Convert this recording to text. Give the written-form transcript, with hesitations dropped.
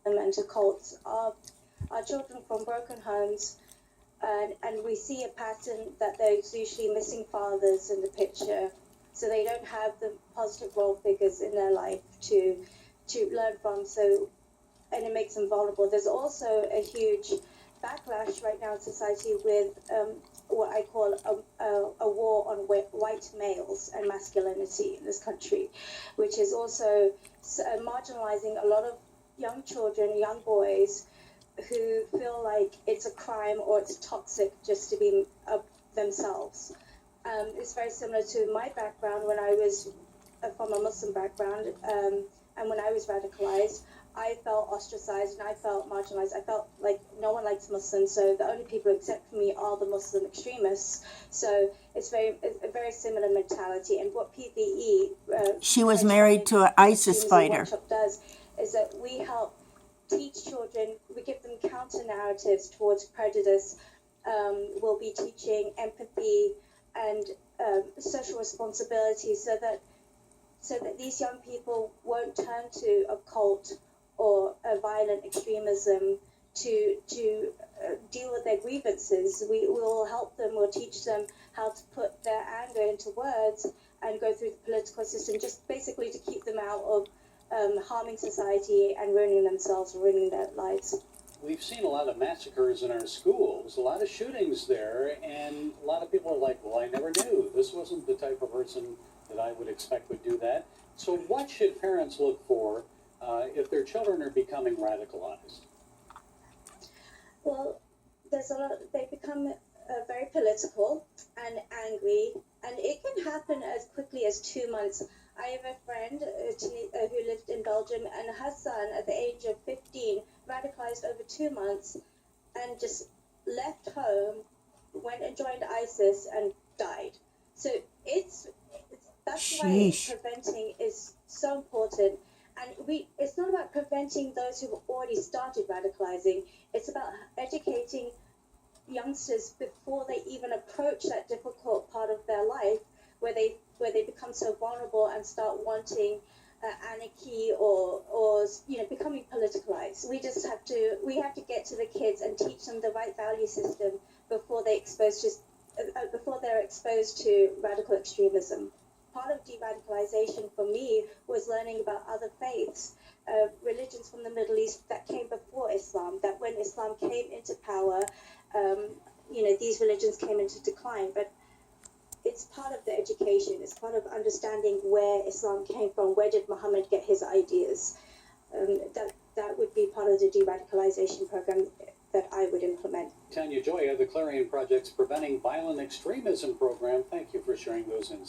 and to cults are children from broken homes, and we see a pattern that there's usually missing fathers in the picture, so they don't have the positive role figures in their life to learn from. So, and it makes them vulnerable. There's also a huge backlash right now in society with what I call a war on white males and masculinity in this country, which is also marginalizing a lot of young children, young boys, who feel like it's a crime or it's toxic just to be themselves. It's very similar to my background when I was from a Muslim background, and when I was radicalized, I felt ostracized and I felt marginalized. I felt like no one likes Muslims, so the only people who accept me are the Muslim extremists. So it's a very similar mentality. And what PVE she was married to an ISIS fighter. Does is that we help teach children. We give them counter narratives towards prejudice. We'll be teaching empathy and social responsibility, so that these young people won't turn to a cult or a violent extremism to deal with their grievances. We will help them. We'll teach them how to put their anger into words and go through the political system, just basically to keep them out of harming society and ruining themselves, ruining their lives. We've seen a lot of massacres in our schools, a lot of shootings there, and a lot of people are like, well, I never knew. This wasn't the type of person that I would expect would do that. So what should parents look for if their children are becoming radicalized? Well, there's a lot. They become very political and angry, and it can happen as quickly as 2 months. I have a friend who lived in Belgium, and her son, at the age of 15, radicalized over 2 months and just left home, went and joined ISIS, and died. So that's why preventing is so important. And it's not about preventing those who've already started radicalizing. It's about educating youngsters before they even approach that difficult part of their life where they become so vulnerable and start wanting anarchy or becoming politicalized. We have to get to the kids and teach them the right value system before they're exposed to radical extremism. Part of de-radicalization for me was learning about other faiths, religions from the Middle East that came before Islam, that when Islam came into power, these religions came into decline. But it's part of the education. It's part of understanding where Islam came from. Where did Muhammad get his ideas? That would be part of the de-radicalization program that I would implement. Tanya Joy of the Clarion Project's Preventing Violent Extremism program, thank you for sharing those insights.